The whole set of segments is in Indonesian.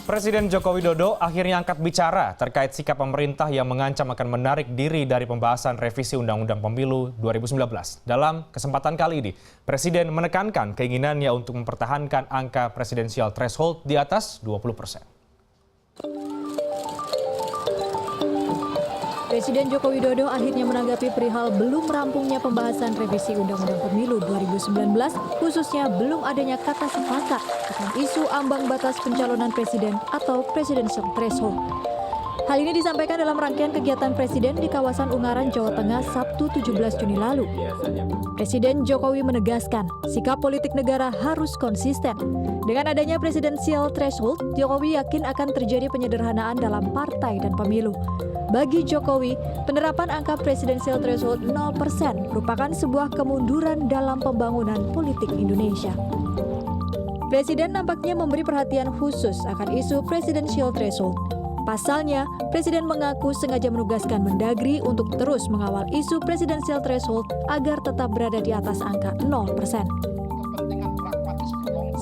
Presiden Joko Widodo akhirnya angkat bicara terkait sikap pemerintah yang mengancam akan menarik diri dari pembahasan revisi Undang-Undang Pemilu 2019. Dalam kesempatan kali ini, Presiden menekankan keinginannya untuk mempertahankan angka presidensial threshold di atas 20%. Presiden Joko Widodo akhirnya menanggapi perihal belum rampungnya pembahasan revisi Undang-Undang Pemilu 2019, khususnya belum adanya kata sepakat tentang isu ambang batas pencalonan presiden atau presidential threshold. Hal ini disampaikan dalam rangkaian kegiatan Presiden di kawasan Ungaran, Jawa Tengah, Sabtu 17 Juni lalu. Presiden Jokowi menegaskan sikap politik negara harus konsisten. Dengan adanya presidensial threshold, Jokowi yakin akan terjadi penyederhanaan dalam partai dan pemilu. Bagi Jokowi, penerapan angka presidensial threshold 0% merupakan sebuah kemunduran dalam pembangunan politik Indonesia. Presiden nampaknya memberi perhatian khusus akan isu presidensial threshold. Pasalnya, Presiden mengaku sengaja menugaskan Mendagri untuk terus mengawal isu presidensial threshold agar tetap berada di atas angka 0%.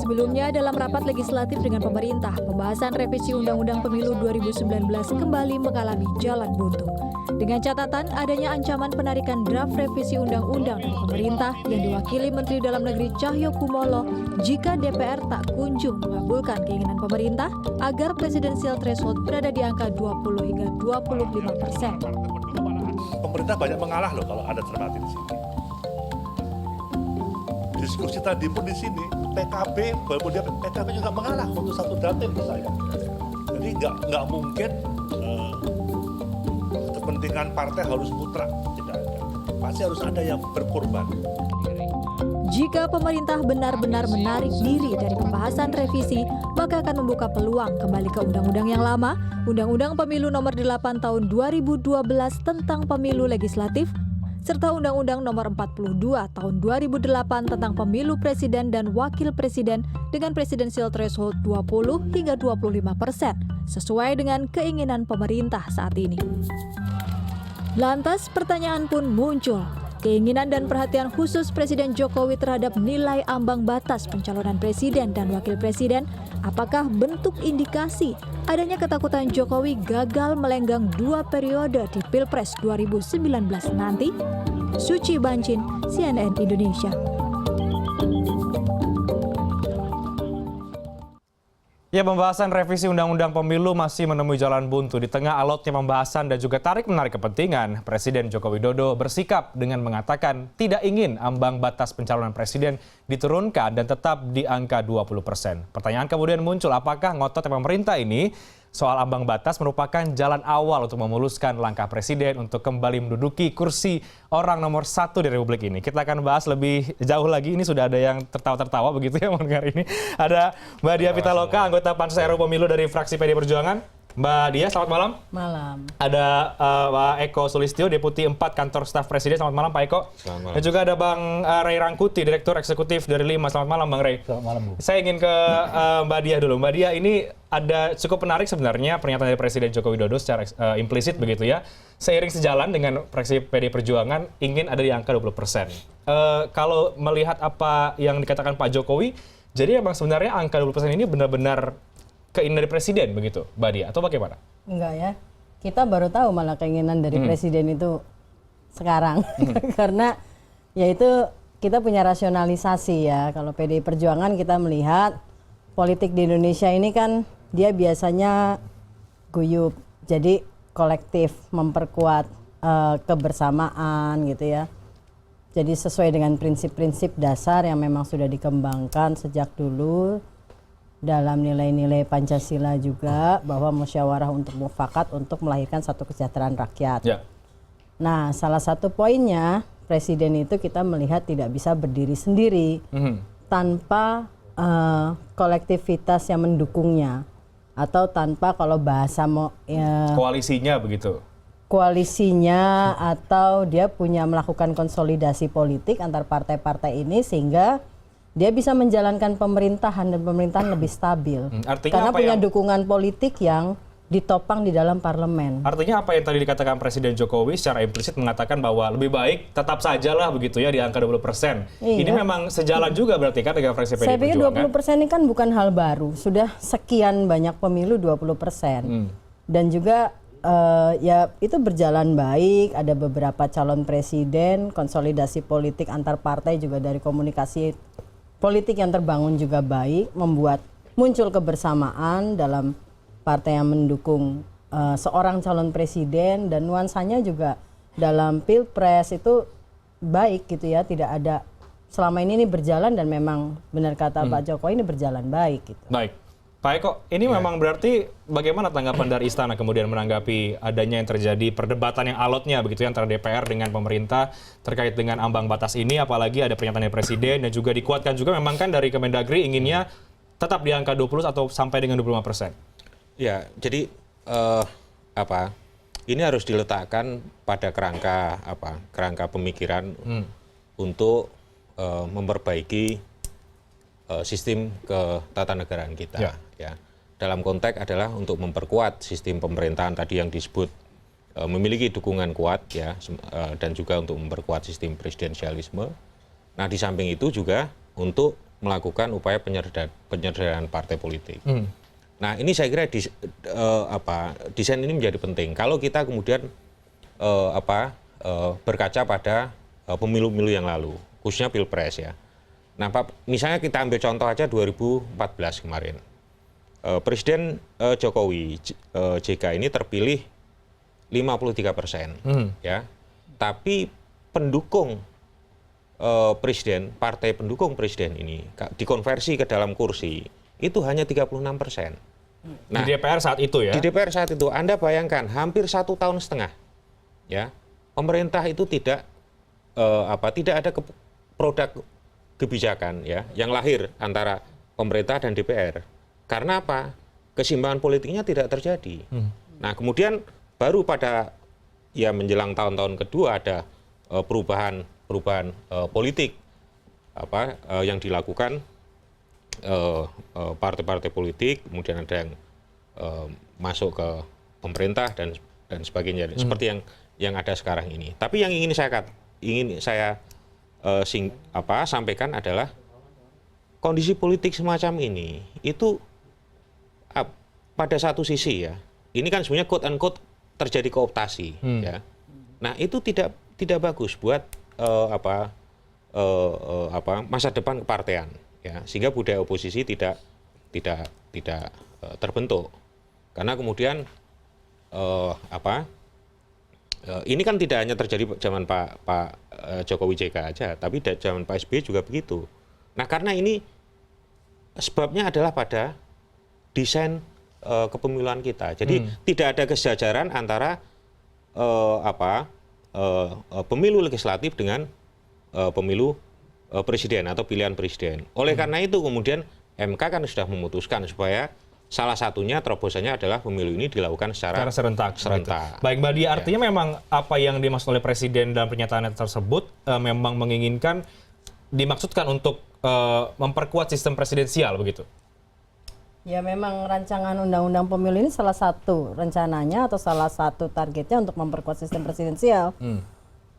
Sebelumnya, dalam rapat legislatif dengan pemerintah, pembahasan revisi Undang-Undang Pemilu 2019 kembali mengalami jalan buntu. Dengan catatan adanya ancaman penarikan draft revisi Undang-Undang dari pemerintah yang diwakili Menteri Dalam Negeri Cahyokumolo jika DPR tak kunjung mengabulkan keinginan pemerintah agar presidensial threshold berada di angka 20 hingga 25%. Pemerintah banyak mengalah loh kalau ada cermati di sini. Diskusi tadi pun di sini, PKB, walaupun dia PKB juga mengalah untuk satu dapil misalnya. Jadi nggak mungkin kepentingan partai harus mutlak, tidak ada. Pasti harus ada yang berkorban. Jika pemerintah benar-benar menarik diri dari pembahasan revisi, maka akan membuka peluang kembali ke undang-undang yang lama, Undang-Undang Pemilu Nomor 8 Tahun 2012 tentang Pemilu Legislatif, serta Undang-Undang Nomor 42 Tahun 2008 tentang Pemilu Presiden dan Wakil Presiden dengan presidensial threshold 20 hingga 25%, sesuai dengan keinginan pemerintah saat ini. Lantas pertanyaan pun muncul. Keinginan dan perhatian khusus Presiden Jokowi terhadap nilai ambang batas pencalonan presiden dan wakil presiden, apakah bentuk indikasi adanya ketakutan Jokowi gagal melenggang 2 periode di Pilpres 2019 nanti? Suci Bancin, CNN Indonesia. Ya, pembahasan revisi Undang-Undang Pemilu masih menemui jalan buntu. Di tengah alotnya pembahasan dan juga tarik-menarik kepentingan, Presiden Joko Widodo bersikap dengan mengatakan tidak ingin ambang batas pencalonan presiden diturunkan dan tetap di angka 20%. Pertanyaan kemudian muncul, apakah ngotot pemerintah ini soal ambang batas merupakan jalan awal untuk memuluskan langkah presiden untuk kembali menduduki kursi orang nomor 1 di Republik ini. Kita akan bahas lebih jauh lagi. Ini sudah ada yang tertawa-tertawa begitu ya mendengar ini. Ada Mbak Diah Pitaloka, anggota Pansus RUU Pemilu dari fraksi PD Perjuangan. Mbak Diah, selamat malam. Malam. Ada Pak Eko Sulistyo, Deputi 4 Kantor Staf Presiden. Selamat malam Pak Eko. Selamat malam. Dan juga ada Bang Ray Rangkuti, Direktur Eksekutif dari 5. Selamat malam Bang Ray. Selamat malam, Bu. Saya ingin ke Mbak Diah dulu. Mbak Diah, ini ada cukup menarik sebenarnya pernyataan dari Presiden Joko Widodo secara implisit begitu ya. Seiring sejalan dengan fraksi PD Perjuangan ingin ada di angka 20%. Kalau melihat apa yang dikatakan Pak Jokowi, jadi emang sebenarnya angka 20% ini benar-benar keinginan dari Presiden begitu, Mbak Diah, atau bagaimana? Enggak ya, kita baru tahu malah keinginan dari Presiden itu sekarang. Karena yaitu kita punya rasionalisasi ya. Kalau PDI Perjuangan kita melihat politik di Indonesia ini kan dia biasanya guyup, jadi kolektif, memperkuat kebersamaan gitu ya. Jadi sesuai dengan prinsip-prinsip dasar yang memang sudah dikembangkan sejak dulu dalam nilai-nilai Pancasila juga, bahwa musyawarah untuk mufakat untuk melahirkan satu kesejahteraan rakyat. Ya. Nah, salah satu poinnya Presiden itu kita melihat tidak bisa berdiri sendiri tanpa kolektivitas yang mendukungnya, atau tanpa, kalau bahasa Koalisinya begitu. Koalisinya, atau dia punya melakukan konsolidasi politik antar partai-partai ini sehingga dia bisa menjalankan pemerintahan dan pemerintahan lebih stabil. Artinya karena apa punya yang dukungan politik yang ditopang di dalam parlemen. Artinya apa yang tadi dikatakan Presiden Jokowi secara implisit mengatakan bahwa lebih baik tetap sajalah begitu ya di angka 20%. Iya. Ini memang sejalan juga berarti kan dengan fraksi PDI Saya pikir Perjuangan. 20% ini kan bukan hal baru. Sudah sekian banyak pemilu 20%. Dan juga ya itu berjalan baik, ada beberapa calon presiden, konsolidasi politik antar partai juga dari komunikasi politik yang terbangun juga baik, membuat muncul kebersamaan dalam partai yang mendukung seorang calon presiden, dan nuansanya juga dalam pilpres itu baik gitu ya, tidak ada selama ini berjalan, dan memang benar kata Pak Jokowi ini berjalan baik gitu. Baik, Pak Eko, ini memang berarti bagaimana tanggapan dari Istana kemudian menanggapi adanya yang terjadi perdebatan yang alotnya begitu ya antara DPR dengan pemerintah terkait dengan ambang batas ini, apalagi ada pernyataan dari Presiden dan juga dikuatkan juga memang kan dari Kemendagri inginnya tetap di angka 20 atau sampai dengan 25%. Ya, jadi ini harus diletakkan pada kerangka pemikiran untuk memperbaiki sistem ketatanegaraan kita. Ya. Dalam konteks adalah untuk memperkuat sistem pemerintahan tadi yang disebut memiliki dukungan kuat ya, dan juga untuk memperkuat sistem presidensialisme. Nah, di samping itu juga untuk melakukan upaya penyederhanaan partai politik. Nah, ini saya kira desain ini menjadi penting. Kalau kita kemudian berkaca pada pemilu-pemilu yang lalu, khususnya Pilpres ya. Nah, misalnya kita ambil contoh aja 2014 kemarin. Presiden Jokowi JK ini terpilih 53%, ya. Tapi pendukung presiden, partai pendukung presiden ini dikonversi ke dalam kursi itu hanya 36%. Nah, di DPR saat itu ya? Di DPR saat itu, Anda bayangkan hampir 1,5 tahun, ya, pemerintah itu tidak ada produk kebijakan ya yang lahir antara pemerintah dan DPR. Karena apa? Keseimbangan politiknya tidak terjadi. Nah, kemudian baru pada ya menjelang tahun-tahun kedua ada perubahan politik yang dilakukan partai-partai politik, kemudian ada yang masuk ke pemerintah dan sebagainya, seperti yang ada sekarang ini. Tapi yang ingin saya sampaikan adalah kondisi politik semacam ini itu pada satu sisi ya, ini kan sebenarnya quote unquote terjadi kooptasi ya. Nah, itu tidak bagus buat masa depan kepartean. Ya, sehingga budaya oposisi tidak terbentuk, karena kemudian ini kan tidak hanya terjadi zaman Pak Jokowi JK aja, tapi zaman Pak SBY juga begitu. Nah, karena ini sebabnya adalah pada desain kepemiluan kita. Jadi tidak ada kesejajaran antara pemilu legislatif dengan pemilu presiden atau pilihan presiden. Oleh karena itu kemudian MK kan sudah memutuskan supaya salah satunya terobosannya adalah pemilu ini dilakukan secara serentak. Baik, Mbak Dia, artinya memang apa yang dimaksud oleh Presiden dalam pernyataannya tersebut memang menginginkan dimaksudkan untuk memperkuat sistem presidensial begitu? Ya, memang rancangan undang-undang pemilu ini salah satu rencananya atau salah satu targetnya untuk memperkuat sistem presidensial.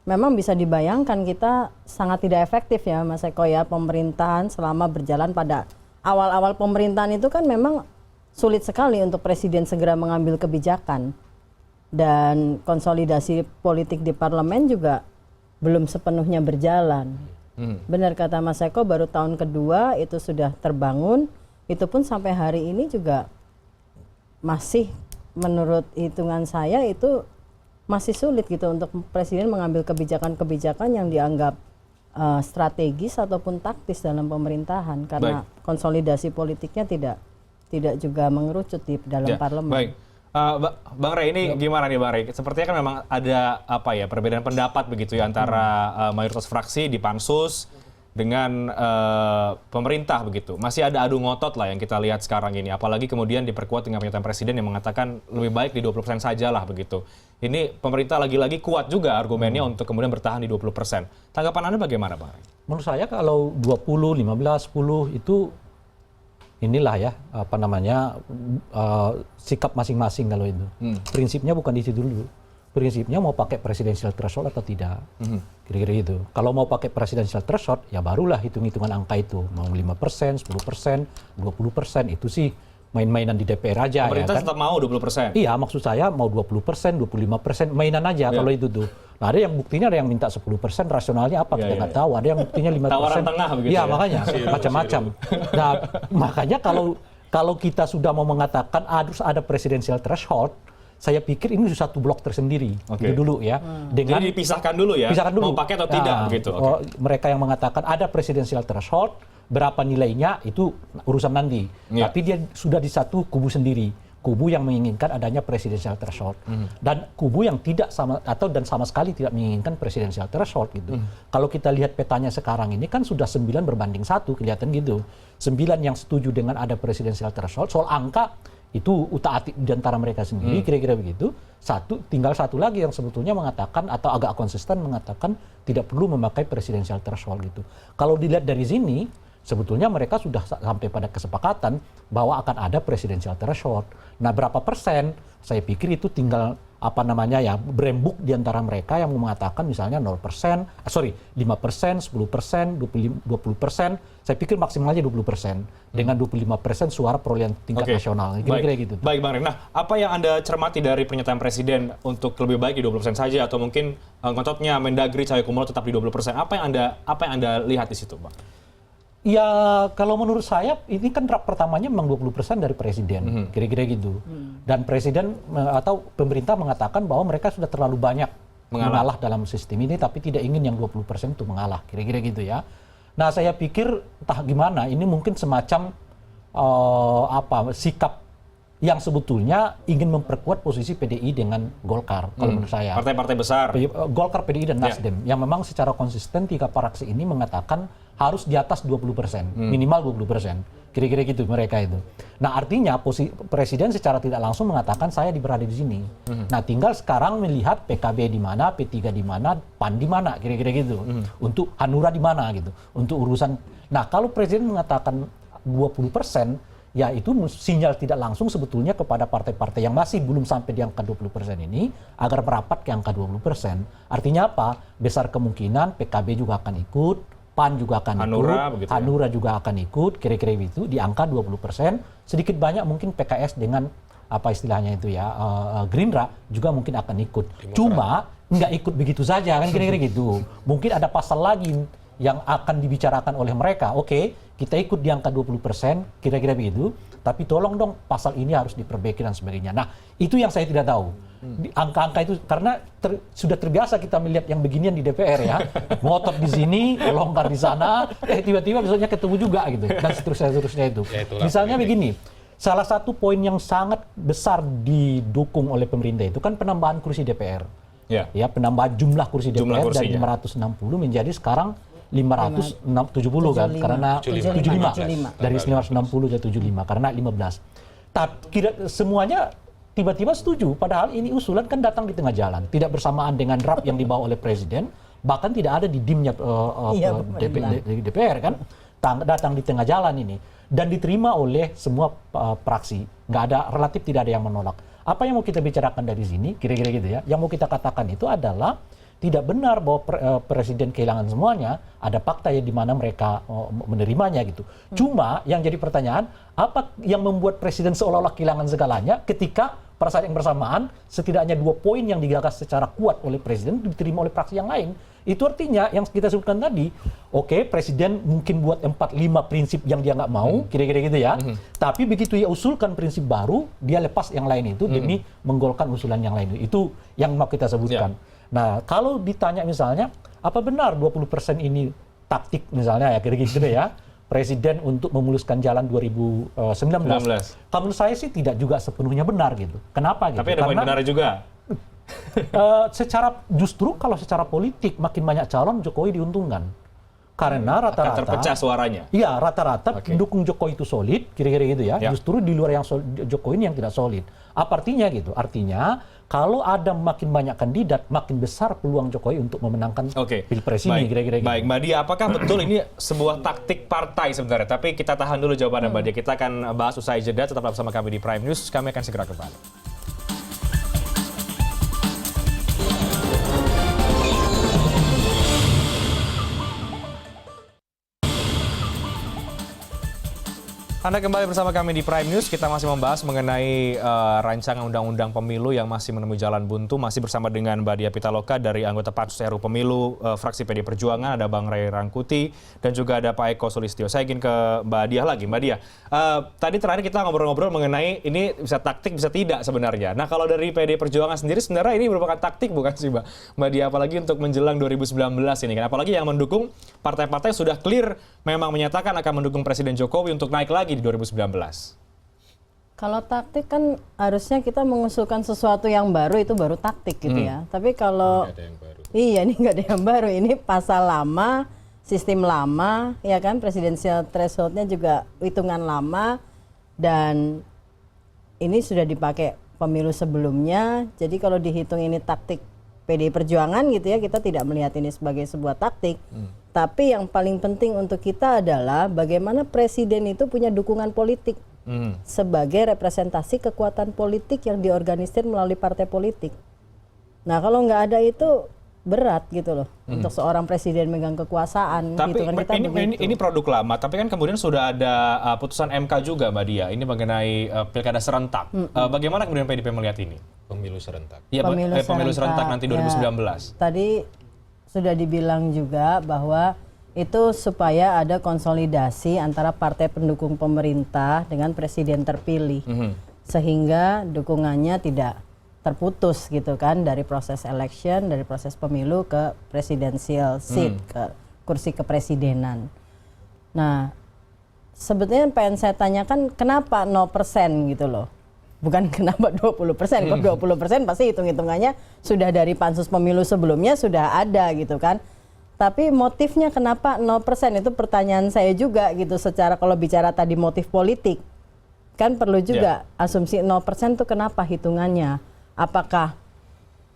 Memang bisa dibayangkan kita sangat tidak efektif ya Mas Eko ya, pemerintahan selama berjalan pada awal-awal pemerintahan itu kan memang sulit sekali untuk presiden segera mengambil kebijakan, dan konsolidasi politik di parlemen juga belum sepenuhnya berjalan. Benar kata Mas Eko, baru tahun kedua itu sudah terbangun, itu pun sampai hari ini juga masih menurut hitungan saya itu masih sulit gitu untuk presiden mengambil kebijakan-kebijakan yang dianggap strategis ataupun taktis dalam pemerintahan, karena konsolidasi politiknya tidak juga mengerucut di dalam parlemen. Baik, Bang Rey, ini gimana nih Bang Rey? Sepertinya kan memang ada perbedaan pendapat begitu ya antara mayoritas fraksi di Pansus dengan pemerintah begitu. Masih ada adu ngotot lah yang kita lihat sekarang ini. Apalagi kemudian diperkuat dengan pernyataan Presiden yang mengatakan lebih baik di 20% saja lah begitu. Ini pemerintah lagi-lagi kuat juga argumennya untuk kemudian bertahan di 20%. Tanggapan Anda bagaimana, Bang? Menurut saya kalau 20, 15, 10 itu inilah ya apa namanya sikap masing-masing kalau itu. Prinsipnya bukan di situ dulu. Prinsipnya mau pakai presidensial threshold atau tidak. Kira-kira itu. Kalau mau pakai presidensial threshold, ya barulah hitung-hitungan angka itu. Mau 5%, 10%, 20%, itu sih main-mainan di DPR aja. Pemerintah ya kan? tetap mau 20%? Iya, maksud saya mau 20%, 25%, mainan aja kalau itu tuh. Nah, ada yang buktinya ada yang minta 10%, rasionalnya apa kita nggak tahu. Ada yang buktinya 5%. Tawaran tengah begitu Iya, ya? makanya macam-macam. Nah, makanya kalau kita sudah mau mengatakan harus ada presidensial threshold, saya pikir ini satu blok tersendiri. Itu dulu ya. Dengan Jadi dipisahkan dulu ya? pisahkan dulu. Mau pakai atau tidak begitu? Mereka yang mengatakan ada presidensial threshold, berapa nilainya itu urusan nanti. Tapi dia sudah di satu kubu sendiri. Kubu yang menginginkan adanya presidensial threshold dan kubu yang tidak sama atau dan sama sekali tidak menginginkan presidensial threshold gitu. Kalau kita lihat petanya sekarang ini kan sudah 9 berbanding 1 kelihatan gitu. 9 yang setuju dengan ada presidensial threshold, soal angka itu utak-atik di antara mereka sendiri kira-kira begitu. Tinggal satu lagi yang sebetulnya mengatakan atau agak konsisten mengatakan tidak perlu memakai presidensial threshold gitu. Kalau dilihat dari sini sebetulnya mereka sudah sampai pada kesepakatan bahwa akan ada presidensial threshold. Nah, berapa persen? Saya pikir itu tinggal apa namanya ya berembuk di antara mereka yang mengatakan misalnya 0%, 5%, 10%, 20%. Saya pikir maksimalnya 20% dengan 25% suara perolehan tingkat nasional. Kira-kira gitu. Baik, Bang Rem. Nah, apa yang Anda cermati dari pernyataan Presiden untuk lebih baik di 20% saja atau mungkin ngototnya Mendagri Cahyokumolo tetap di 20%? Apa yang Anda lihat di situ, Bang? Ya, kalau menurut saya ini kan draft pertamanya memang 20% dari presiden, kira-kira gitu. Dan presiden atau pemerintah mengatakan bahwa mereka sudah terlalu banyak mengalah dalam sistem ini, tapi tidak ingin yang 20% itu mengalah, kira-kira gitu ya. Nah, saya pikir entah gimana, ini mungkin semacam sikap yang sebetulnya ingin memperkuat posisi PDI dengan Golkar, kalau menurut saya. Partai-partai besar. Golkar, PDI, dan Nasdem, yang memang secara konsisten 3 fraksi ini mengatakan harus di atas 20%, minimal 20%. Kira-kira gitu mereka itu. Nah, artinya presiden secara tidak langsung mengatakan saya berada di sini. Nah, tinggal sekarang melihat PKB di mana, P3 di mana, PAN di mana, kira-kira gitu. Untuk Hanura di mana gitu. Untuk urusan. Nah, kalau presiden mengatakan 20%, ya itu sinyal tidak langsung sebetulnya kepada partai-partai yang masih belum sampai di angka 20% ini agar merapat ke angka 20%. Artinya apa? Besar kemungkinan PKB juga akan ikut, PAN juga akan ikut, Hanura juga akan ikut, kira-kira itu di angka 20%. Sedikit banyak mungkin PKS dengan apa istilahnya itu ya, Gerindra juga mungkin akan ikut. Cuma nggak ikut begitu saja kan kira-kira gitu. Mungkin ada pasal lagi yang akan dibicarakan oleh mereka. Oke, kita ikut di angka 20%, kira-kira begitu. Tapi tolong dong pasal ini harus diperbaiki dan sebagainya. Nah, itu yang saya tidak tahu. Angka-angka itu karena sudah terbiasa kita melihat yang beginian di DPR ya, ngotot di sini, longgar di sana, tiba-tiba besoknya ketemu juga gitu dan seterusnya itu. Misalnya begini, salah satu poin yang sangat besar didukung oleh pemerintah itu kan penambahan kursi DPR. Ya, penambahan jumlah kursi DPR dari 560 menjadi sekarang 570 kan, karena 75 dari 560 ke 75 karena 15. Tapi semuanya tiba-tiba setuju, padahal ini usulan kan datang di tengah jalan, tidak bersamaan dengan draft yang dibawa oleh presiden, bahkan tidak ada di dimnya DPR kan, datang di tengah jalan ini dan diterima oleh semua fraksi, relatif tidak ada yang menolak. Apa yang mau kita bicarakan dari sini, kira-kira gitu ya, yang mau kita katakan itu adalah tidak benar bahwa presiden kehilangan semuanya, ada fakta ya di mana mereka menerimanya gitu. Cuma yang jadi pertanyaan, apa yang membuat presiden seolah-olah kehilangan segalanya ketika pada saat yang bersamaan setidaknya 2 poin yang digagas secara kuat oleh presiden diterima oleh fraksi yang lain. Itu artinya yang kita sebutkan tadi, oke, presiden mungkin buat 4-5 prinsip yang dia nggak mau, kira-kira gitu ya. Tapi begitu dia usulkan prinsip baru, dia lepas yang lain itu demi menggolkan usulan yang lain. Itu yang mau kita sebutkan. Nah, kalau ditanya misalnya, apa benar 20% ini taktik misalnya ya, kira-kira gitu ya, presiden untuk memuluskan jalan 2019. Kalau menurut saya sih tidak juga sepenuhnya benar gitu. Kenapa gitu? Tapi ada poin benar juga. Justru kalau secara politik makin banyak calon Jokowi diuntungkan. Karena Akan rata-rata terpecah suaranya. iya, rata-rata Oke. pendukung Jokowi itu solid, kira-kira gitu ya. Ya. Justru di luar yang Jokowi ini yang tidak solid. Apa artinya gitu? Artinya kalau ada makin banyak kandidat, makin besar peluang Jokowi untuk memenangkan Oke. Pilpres ini, kira-kira gitu. Baik, Mbak Dia, apakah betul ini sebuah taktik partai sebenarnya? Tapi kita tahan dulu jawabannya, Mbak Dia. Kita akan bahas usai jeda. Tetaplah bersama kami di Prime News. Kami akan segera kembali. Anda kembali bersama kami di Prime News. Kita masih membahas mengenai rancangan undang-undang pemilu yang masih menemui jalan buntu. Masih bersama dengan Mbak Dia Pitaloka dari anggota Pansus RUU Pemilu fraksi PD Perjuangan. Ada Bang Ray Rangkuti dan juga ada Pak Eko Sulistyo. Saya ingin ke Mbak Dia lagi. Mbak Dia, tadi terakhir kita ngobrol-ngobrol mengenai ini bisa taktik bisa tidak sebenarnya. Nah, kalau dari PD Perjuangan sendiri sebenarnya ini merupakan taktik bukan sih, Mbak Dia? Apalagi untuk menjelang 2019 ini kan. Apalagi yang mendukung partai-partai sudah clear memang menyatakan akan mendukung Presiden Jokowi untuk naik lagi di 2019. Kalau taktik kan harusnya kita mengusulkan sesuatu yang baru, itu baru taktik gitu ya. Tapi kalau Nggak ada yang baru. iya, ini nggak ada yang baru, ini pasal lama, sistem lama, ya kan, presidensial threshold-nya juga hitungan lama, dan ini sudah dipakai pemilu sebelumnya. Jadi kalau dihitung ini taktik PDI Perjuangan gitu ya, kita tidak melihat ini sebagai sebuah taktik. Tapi yang paling penting untuk kita adalah bagaimana presiden itu punya dukungan politik sebagai representasi kekuatan politik yang diorganisir melalui partai politik. Nah, kalau nggak ada itu berat gitu loh untuk seorang presiden megang kekuasaan. Tapi hitungan kita begitu. ini produk lama, tapi kan kemudian sudah ada putusan MK juga, Mbak Dia. Ini mengenai pilkada serentak. Bagaimana kemudian PDIP melihat ini? Pemilu serentak. Ya, pemilu serentak nanti 2019. Ya, tadi sudah dibilang juga bahwa itu supaya ada konsolidasi antara partai pendukung pemerintah dengan presiden terpilih. Sehingga dukungannya tidak terputus gitu kan dari proses election, dari proses pemilu ke presidential seat, ke kursi kepresidenan. Nah, sebetulnya yang pengen saya tanyakan kenapa 0% gitu loh. Bukan kenapa 20%, kalau 20% pasti hitung-hitungannya sudah dari pansus pemilu sebelumnya sudah ada gitu kan. Tapi motifnya kenapa 0% itu pertanyaan saya juga gitu, secara kalau bicara tadi motif politik. Kan perlu juga asumsi 0% itu kenapa hitungannya. Apakah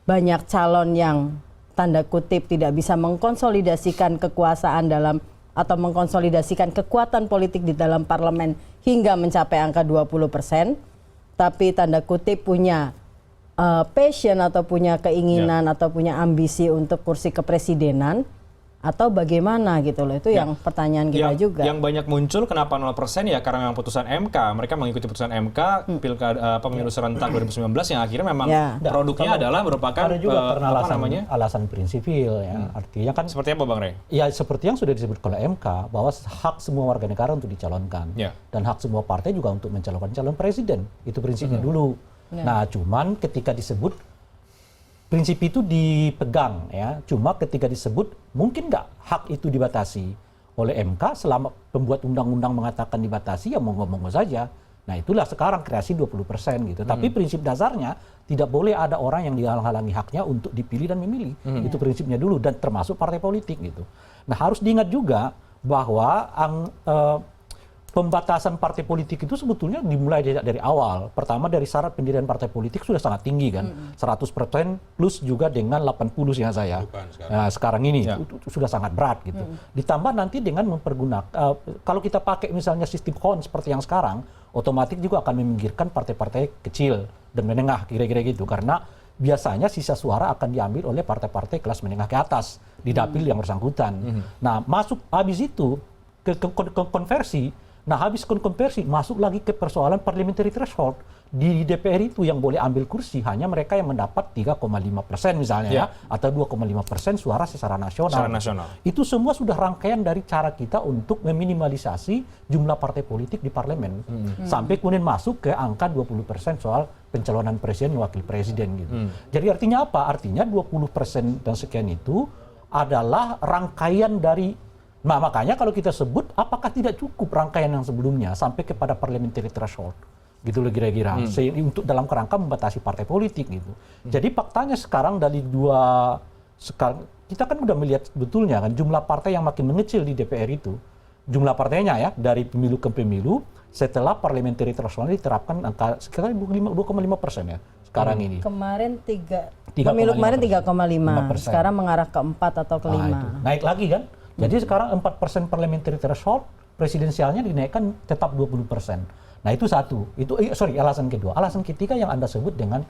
banyak calon yang tanda kutip tidak bisa mengkonsolidasikan kekuasaan dalam atau mengkonsolidasikan kekuatan politik di dalam parlemen hingga mencapai angka 20%. Tapi tanda kutip punya passion atau punya keinginan atau punya ambisi untuk kursi kepresidenan, atau bagaimana gitu loh. Itu yang pertanyaan kita juga. Yang banyak muncul kenapa 0% ya karena memang putusan MK. Mereka mengikuti putusan MK pilkada pemilu serentak 2019 yang akhirnya memang produknya adalah merupakan ada juga karena alasan prinsipil ya. Artinya kan seperti apa, Bang Rey? ya seperti yang sudah disebut oleh MK bahwa hak semua warga negara untuk dicalonkan dan hak semua partai juga untuk mencalonkan calon presiden. Itu prinsipnya dulu. Nah, cuman ketika disebut prinsip itu dipegang ya, cuma ketika disebut mungkin nggak hak itu dibatasi oleh MK selama pembuat undang-undang mengatakan dibatasi ya monggo-monggo saja. Nah, itulah sekarang kreasi 20% gitu. Tapi prinsip dasarnya tidak boleh ada orang yang dihalang-halangi haknya untuk dipilih dan memilih. Itu prinsipnya dulu dan termasuk partai politik gitu. Nah, harus diingat juga bahwa pembatasan partai politik itu sebetulnya dimulai dari awal. Pertama dari syarat pendirian partai politik sudah sangat tinggi kan. 100% plus juga dengan 80 seingat saya. Nah, sekarang ini sudah sangat berat gitu. Ditambah nanti dengan mempergunakan, kalau kita pakai misalnya sistem KON seperti yang sekarang, otomatis juga akan meminggirkan partai-partai kecil dan menengah kira-kira gitu. Karena biasanya sisa suara akan diambil oleh partai-partai kelas menengah ke atas di dapil yang bersangkutan. Nah, masuk habis itu ke konversi. Nah, habis konversi masuk lagi ke persoalan parliamentary threshold. Di DPR itu yang boleh ambil kursi hanya mereka yang mendapat 3,5% misalnya ya, atau 2,5% suara secara nasional. Itu semua sudah rangkaian dari cara kita untuk meminimalisasi jumlah partai politik di parlemen. Sampai kemudian masuk ke angka 20% soal pencalonan presiden dan wakil presiden gitu. Jadi artinya apa? Artinya 20% dan sekian itu adalah rangkaian dari. Nah, makanya kalau kita sebut apakah tidak cukup rangkaian yang sebelumnya sampai kepada parliamentary threshold gitu loh kira-kira untuk dalam kerangka membatasi partai politik gitu. Jadi faktanya sekarang dari dua sekarang kita kan udah melihat sebetulnya kan jumlah partai yang makin mengecil di DPR itu, jumlah partainya ya dari pemilu ke pemilu setelah parliamentary threshold diterapkan angka sekitar 2,5% ya sekarang ini. Kemarin 3,5%. pemilu kemarin 3,5, sekarang mengarah ke 4 atau ke 5. Itu. Naik lagi kan? Jadi sekarang 4% parliamentary threshold, presidensialnya dinaikkan tetap 20%. Nah itu satu, itu alasan kedua. Alasan ketiga yang Anda sebut dengan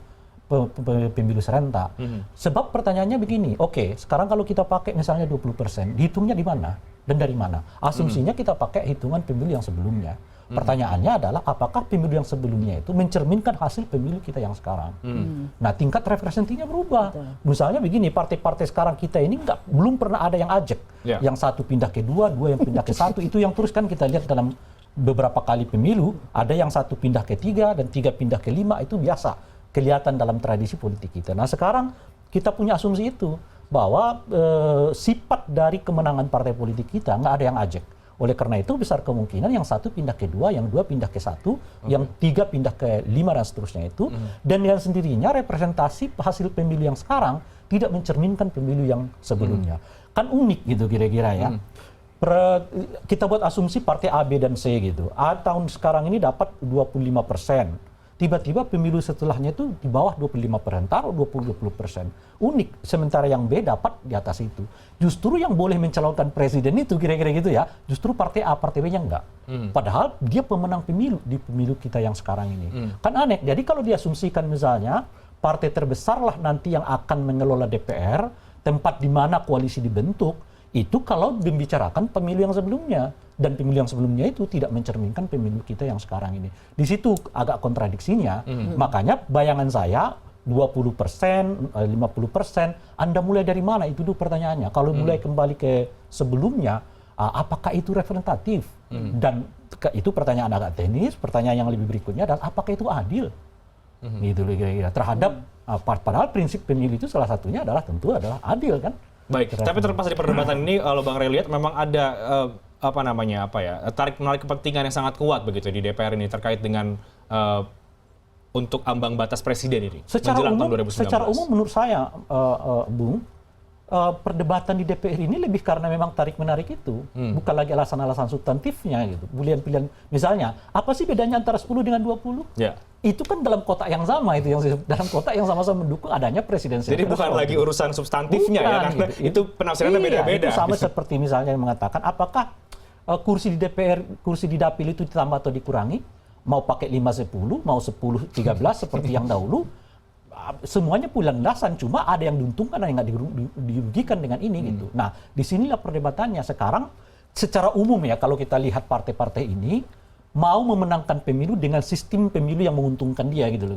pemilu serentak. Sebab pertanyaannya begini, oke, sekarang kalau kita pakai misalnya 20%, dihitungnya di mana dan dari mana? Asumsinya kita pakai hitungan pemilu yang sebelumnya. Pertanyaannya adalah apakah pemilu yang sebelumnya itu mencerminkan hasil pemilu kita yang sekarang? Nah, tingkat representasinya berubah. Misalnya begini, partai-partai sekarang kita ini belum pernah ada yang ajak. Yang satu pindah ke dua yang pindah ke satu, itu yang terus kan kita lihat dalam beberapa kali pemilu, ada yang satu pindah ke 3 dan 3 pindah ke 5, itu biasa kelihatan dalam tradisi politik kita. Nah, sekarang kita punya asumsi itu bahwa sifat dari kemenangan partai politik kita nggak ada yang ajak. Oleh karena itu besar kemungkinan yang satu pindah ke 2, yang 2 pindah ke 1, yang 3 pindah ke 5 dan seterusnya itu. Dan dengan sendirinya representasi hasil pemilu yang sekarang tidak mencerminkan pemilu yang sebelumnya. Kan unik gitu kira-kira ya. Kita buat asumsi partai A, B, dan C gitu. A tahun sekarang ini dapat 25%. Tiba-tiba pemilu setelahnya itu di bawah 25%, taruh 20%. Unik, sementara yang B dapat di atas itu. Justru yang boleh mencalonkan presiden itu kira-kira gitu ya, justru partai A, partai B-nya enggak. Padahal dia pemenang pemilu di pemilu kita yang sekarang ini. Kan aneh, jadi kalau diasumsikan misalnya, partai terbesarlah nanti yang akan mengelola DPR, tempat di mana koalisi dibentuk, itu kalau membicarakan pemilu yang sebelumnya. Dan pemilu yang sebelumnya itu tidak mencerminkan pemilu kita yang sekarang ini. Di situ agak kontradiksinya. Makanya bayangan saya 20%, 50%, Anda mulai dari mana? Itu dulu pertanyaannya. Kalau mulai kembali ke sebelumnya, apakah itu representatif? Dan itu pertanyaan agak teknis. Pertanyaan yang lebih berikutnya adalah apakah itu adil? Gitu loh kira-kira. Terhadap, padahal prinsip pemilu itu salah satunya adalah tentu adalah adil kan? Baik, tapi terlepas dari perdebatan ini, kalau Bang Ray lihat memang ada tarik menarik kepentingan yang sangat kuat begitu di DPR ini terkait dengan untuk ambang batas presiden ini menjelang tahun 2019. Secara umum menurut saya, Bung, perdebatan di DPR ini lebih karena memang tarik menarik itu, bukan lagi alasan-alasan substantifnya gitu. Pilihan-pilihan, misalnya apa sih bedanya antara 10 dengan 20? Ya. Itu kan dalam kotak yang sama, itu yang dalam kotak yang sama-sama mendukung adanya presidensial. Jadi bukan lagi urusan substantifnya ya, karena gitu. Itu penafsirannya beda-beda. Itu sama seperti misalnya yang mengatakan apakah kursi di DPR, kursi di Dapil itu ditambah atau dikurangi, mau pakai 5-10, mau 10-13 seperti yang dahulu, semuanya pulang-lasan, cuma ada yang diuntungkan dan yang nggak dirugikan dengan ini gitu. Nah, disinilah perdebatannya sekarang. Secara umum ya, kalau kita lihat partai-partai ini mau memenangkan pemilu dengan sistem pemilu yang menguntungkan dia gitu loh.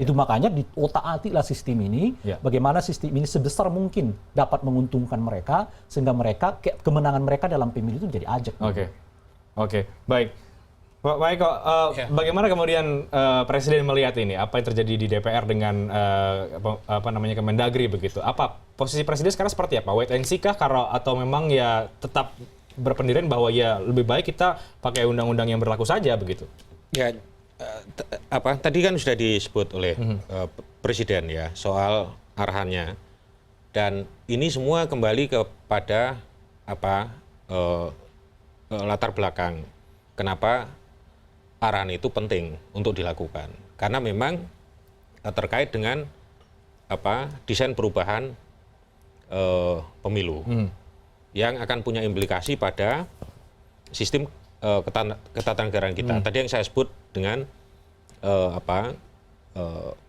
Itu makanya di otak-atiklah sistem ini, bagaimana sistem ini sebesar mungkin dapat menguntungkan mereka sehingga mereka kemenangan mereka dalam pemilu itu jadi ajak. Oke. Baik. Pak Eko, bagaimana kemudian Presiden melihat ini? Apa yang terjadi di DPR dengan Kemendagri begitu? Apa posisi Presiden sekarang seperti apa? Wait and see kah? Atau memang ya tetap berpendirian bahwa ya lebih baik kita pakai undang-undang yang berlaku saja begitu? Ya, tadi kan sudah disebut oleh Presiden ya soal arahannya, dan ini semua kembali kepada latar belakang kenapa arahan itu penting untuk dilakukan, karena memang terkait dengan desain perubahan pemilu yang akan punya implikasi pada sistem ketatanegaraan kita. Tadi yang saya sebut dengan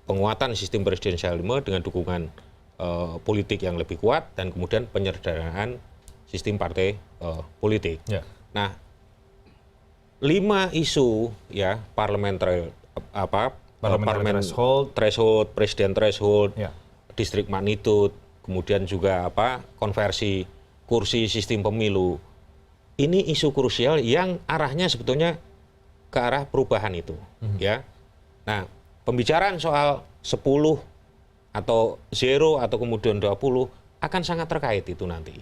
penguatan sistem presidensialisme dengan dukungan politik yang lebih kuat dan kemudian penyederhanaan sistem partai politik. Nah, 5 isu ya parliamentary threshold, presiden threshold, district magnitude, kemudian juga konversi kursi sistem pemilu. Ini isu krusial yang arahnya sebetulnya ke arah perubahan itu, ya. Nah, pembicaraan soal 10 atau 0 atau kemudian 20 akan sangat terkait itu nanti.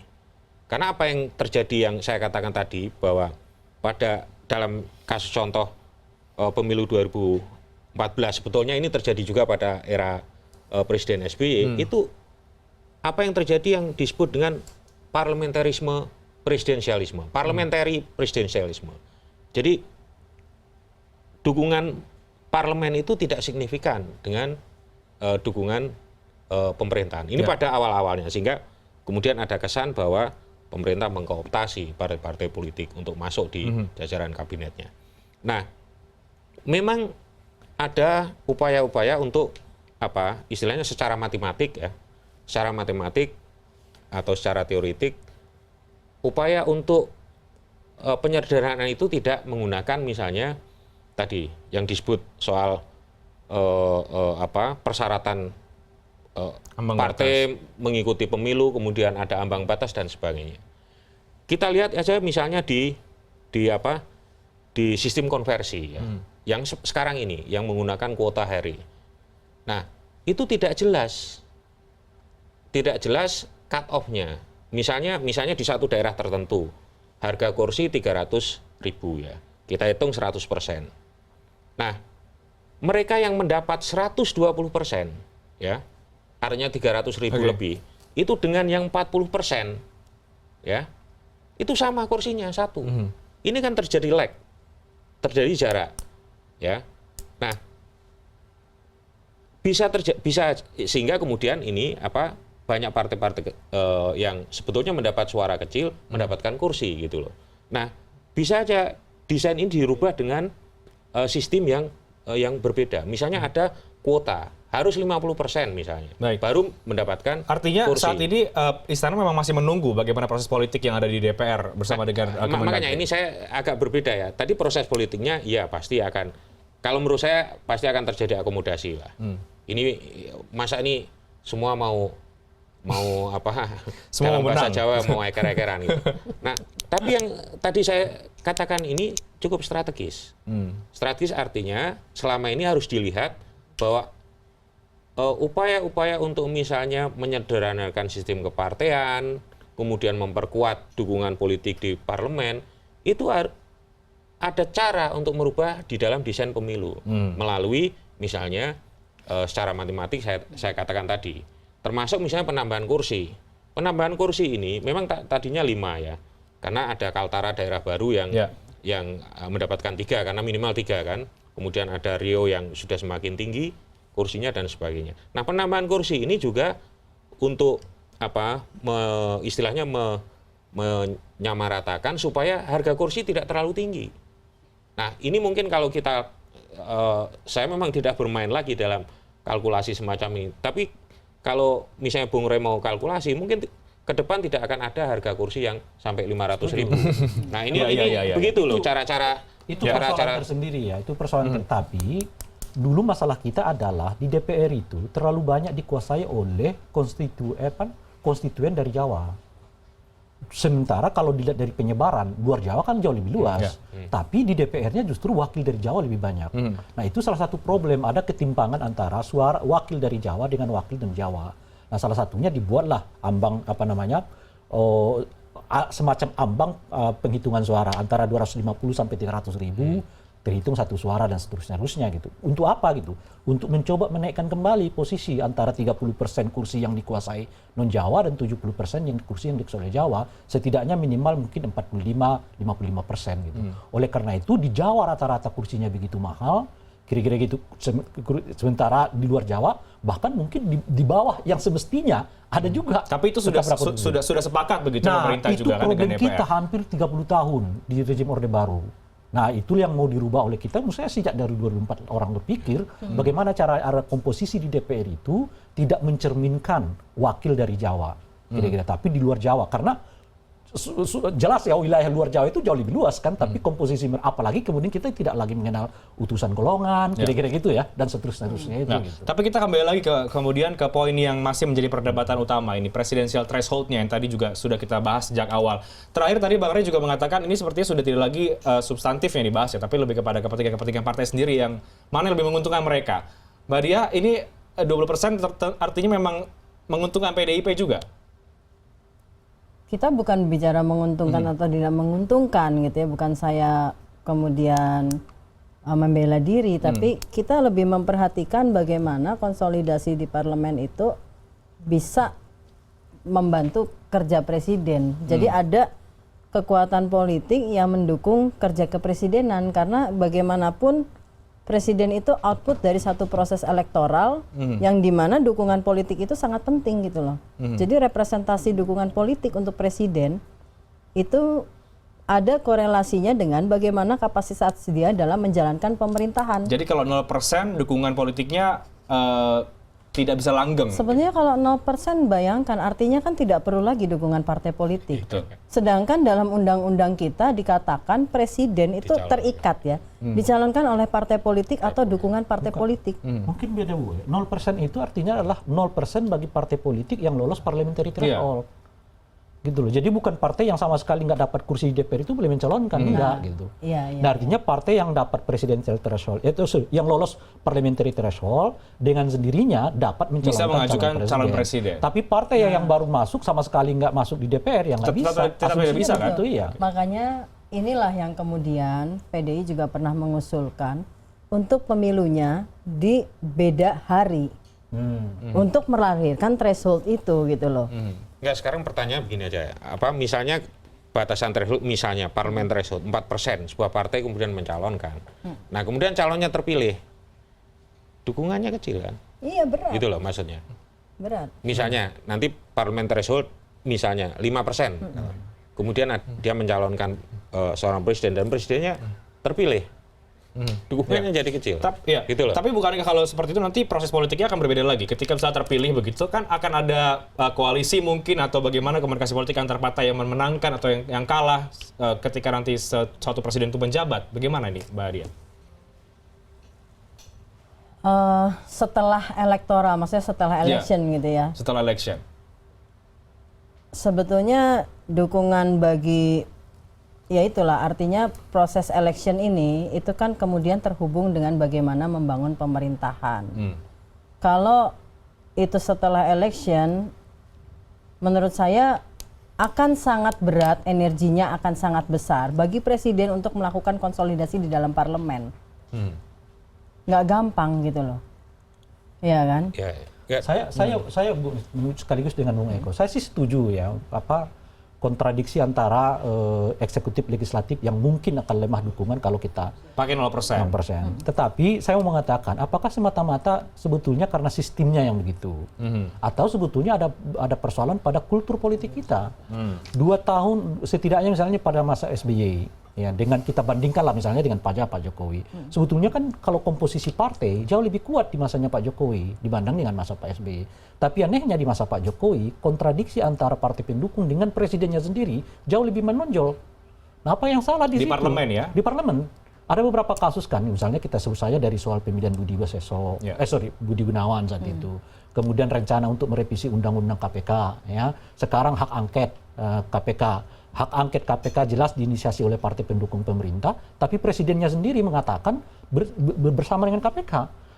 Karena apa yang terjadi yang saya katakan tadi bahwa dalam kasus contoh pemilu 2014 sebetulnya ini terjadi juga pada era Presiden SBY, itu apa yang terjadi yang disebut dengan parlementarisme presidensialisme, parliamentary presidensialisme. Jadi dukungan parlemen itu tidak signifikan dengan dukungan pemerintahan. Ini pada awal-awalnya, sehingga kemudian ada kesan bahwa pemerintah mengkooptasi partai-partai politik untuk masuk di jajaran kabinetnya. Nah, memang ada upaya-upaya untuk apa istilahnya secara matematik ya, secara matematik atau secara teoritik, upaya untuk penyederhanaan itu tidak menggunakan misalnya tadi yang disebut soal persyaratan partai mengikuti pemilu, kemudian ada ambang batas dan sebagainya. Kita lihat aja misalnya di sistem konversi ya, yang sekarang ini yang menggunakan kuota hari. Nah, itu tidak jelas cut off-nya. Misalnya di satu daerah tertentu harga kursi 300.000 ya, kita hitung 100%. Nah, mereka yang mendapat 120% ya, artinya 300.000 lebih, itu dengan yang 40% ya, itu sama kursinya satu. Ini kan terjadi lag, terjadi jarak ya. Nah, bisa sehingga kemudian ini banyak partai-partai yang sebetulnya mendapat suara kecil mendapatkan kursi gitu loh. Nah, bisa aja desain ini dirubah dengan sistem yang berbeda. Misalnya ada kuota harus 50% misalnya, baru mendapatkan artinya kursi. Saat ini istana memang masih menunggu bagaimana proses politik yang ada di DPR bersama dengan makanya ini saya agak berbeda ya. Tadi proses politiknya ya pasti akan, kalau menurut saya pasti akan terjadi akomodasi lah. Ini masa ini semua mau semua dalam bahasa menang. Jawa mau eker-ekeran gitu. Nah, tapi yang tadi saya katakan ini cukup strategis. Strategis artinya selama ini harus dilihat bahwa upaya-upaya untuk misalnya menyederhanakan sistem kepartean, kemudian memperkuat dukungan politik di parlemen, itu ada cara untuk merubah di dalam desain pemilu melalui misalnya secara matematik saya katakan tadi, termasuk misalnya penambahan kursi. Penambahan kursi ini memang tadinya 5 ya, karena ada Kaltara daerah baru yang mendapatkan 3 karena minimal 3 kan. Kemudian ada Rio yang sudah semakin tinggi kursinya dan sebagainya. Nah, penambahan kursi ini juga untuk istilahnya menyamaratakan supaya harga kursi tidak terlalu tinggi. Nah, ini mungkin kalau kita saya memang tidak bermain lagi dalam kalkulasi semacam ini. Tapi kalau misalnya Bung Rey mau kalkulasi, mungkin ke depan tidak akan ada harga kursi yang sampai 500.000. Nah, ini begitu loh cara-cara. Itu persoalan tersendiri ya, itu persoalan tapi dulu masalah kita adalah di DPR itu terlalu banyak dikuasai oleh konstituen dari Jawa. Sementara kalau dilihat dari penyebaran, luar Jawa kan jauh lebih luas. Tapi di DPR-nya justru wakil dari Jawa lebih banyak. Nah, itu salah satu problem, ada ketimpangan antara suara wakil dari Jawa dengan wakil dari Jawa. Nah, salah satunya dibuatlah ambang semacam ambang penghitungan suara antara 250 sampai 300.000 terhitung satu suara dan seterusnya gitu. Untuk apa gitu? Untuk mencoba menaikkan kembali posisi antara 30% kursi yang dikuasai non-Jawa dan 70% yang kursi yang dikuasai Jawa, setidaknya minimal mungkin 45-55% gitu. Oleh karena itu di Jawa rata-rata kursinya begitu mahal, kira-kira gitu. Sementara di luar Jawa bahkan mungkin di bawah yang semestinya ada juga. Tapi itu sudah sepakat begitu pemerintah juga kan dengan DPR. Nah, itu problem kita hampir 30 tahun di rezim Orde Baru. Nah, itu yang mau dirubah oleh kita. Menurut saya sejak dari 2004 orang berpikir bagaimana cara komposisi di DPR itu tidak mencerminkan wakil dari Jawa. Kira-kira tapi di luar Jawa karena jelas ya wilayah luar Jawa itu jauh lebih luas kan, tapi komposisi apalagi kemudian kita tidak lagi mengenal utusan golongan, kira-kira gitu ya, dan seterusnya itu. Nah, gitu. Tapi kita kembali lagi kemudian ke poin yang masih menjadi perdebatan utama ini, presidensial threshold-nya yang tadi juga sudah kita bahas sejak awal. Terakhir tadi Bang Rey juga mengatakan ini sepertinya sudah tidak lagi substantif yang dibahas ya, tapi lebih kepada kepentingan partai sendiri yang mana yang lebih menguntungkan mereka. Mbak Dia, ini 20% artinya memang menguntungkan PDIP juga? Kita bukan bicara menguntungkan atau tidak menguntungkan gitu ya, bukan saya kemudian membela diri, tapi kita lebih memperhatikan bagaimana konsolidasi di parlemen itu bisa membantu kerja presiden. Jadi ada kekuatan politik yang mendukung kerja kepresidenan, karena bagaimanapun presiden itu output dari satu proses elektoral yang dimana dukungan politik itu sangat penting gitu loh. Jadi representasi dukungan politik untuk presiden itu ada korelasinya dengan bagaimana kapasitas dia dalam menjalankan pemerintahan. Jadi kalau 0% dukungan politiknya tidak bisa langgeng. Sebenarnya kalau 0% bayangkan artinya kan tidak perlu lagi dukungan partai politik. Gitu. Sedangkan dalam undang-undang kita dikatakan presiden itu terikat ya, dicalonkan oleh partai politik atau dukungan partai politik. Mungkin beda Bu. 0% itu artinya adalah 0% bagi partai politik yang lolos parliamentary threshold. Gitu loh. Jadi bukan partai yang sama sekali nggak dapat kursi di DPR itu boleh mencalonkan, enggak gitu. Nah, artinya partai yang dapat presidential threshold itu yang lolos parliamentary threshold dengan sendirinya dapat mencalonkan bisa mengajukan calon presiden. Tapi partai yang baru masuk sama sekali nggak masuk di DPR yang nggak bisa. Tetap bisa kan? Itu iya. Makanya inilah yang kemudian PDI juga pernah mengusulkan untuk pemilunya di beda hari untuk melahirkan threshold itu gitu loh. Enggak, sekarang pertanyaan begini aja ya. Misalnya batasan threshold, misalnya parlemen threshold 4%, sebuah partai kemudian mencalonkan. Nah, kemudian calonnya terpilih. Dukungannya kecil kan? Iya, berat. Gitu loh maksudnya. Berat. Misalnya nanti parlemen threshold misalnya 5%. Kemudian dia mencalonkan seorang presiden dan presidennya terpilih. Dukungannya jadi kecil. Gitu loh. Tapi bukankah kalau seperti itu nanti proses politiknya akan berbeda lagi? Ketika misalnya terpilih begitu kan akan ada koalisi mungkin atau bagaimana komunikasi politik antar partai yang menangkan atau yang kalah ketika nanti suatu presiden itu menjabat. Bagaimana ini Mbak Dia? Setelah elektoral, maksudnya setelah election gitu ya. Setelah election. Sebetulnya dukungan bagi, ya itulah artinya proses election ini itu kan kemudian terhubung dengan bagaimana membangun pemerintahan. Kalau itu setelah election, menurut saya akan sangat berat, energinya akan sangat besar bagi presiden untuk melakukan konsolidasi di dalam parlemen. Nggak gampang gitu loh, ya kan? Saya sekaligus dengan Bung Eko. Saya sih setuju ya kontradiksi antara eksekutif legislatif yang mungkin akan lemah dukungan kalau kita pakai 0%. Tetapi saya mau mengatakan apakah semata-mata sebetulnya karena sistemnya yang begitu atau sebetulnya ada persoalan pada kultur politik kita. 2 tahun setidaknya misalnya pada masa SBY ya, dengan kita bandingkanlah misalnya dengan Pak Jokowi. Sebetulnya kan kalau komposisi partai jauh lebih kuat di masanya Pak Jokowi dibanding dengan masa Pak SBY. Tapi anehnya di masa Pak Jokowi, kontradiksi antara partai pendukung dengan presidennya sendiri jauh lebih menonjol. Nah, apa yang salah di situ? Di parlemen ya? Di parlemen. Ada beberapa kasus kan, misalnya kita sebut saja dari soal pemilihan Budi Gunawan saat itu. Kemudian rencana untuk merevisi undang-undang KPK, ya. Sekarang hak angket KPK. Hak angket KPK jelas diinisiasi oleh partai pendukung pemerintah, tapi presidennya sendiri mengatakan bersama dengan KPK.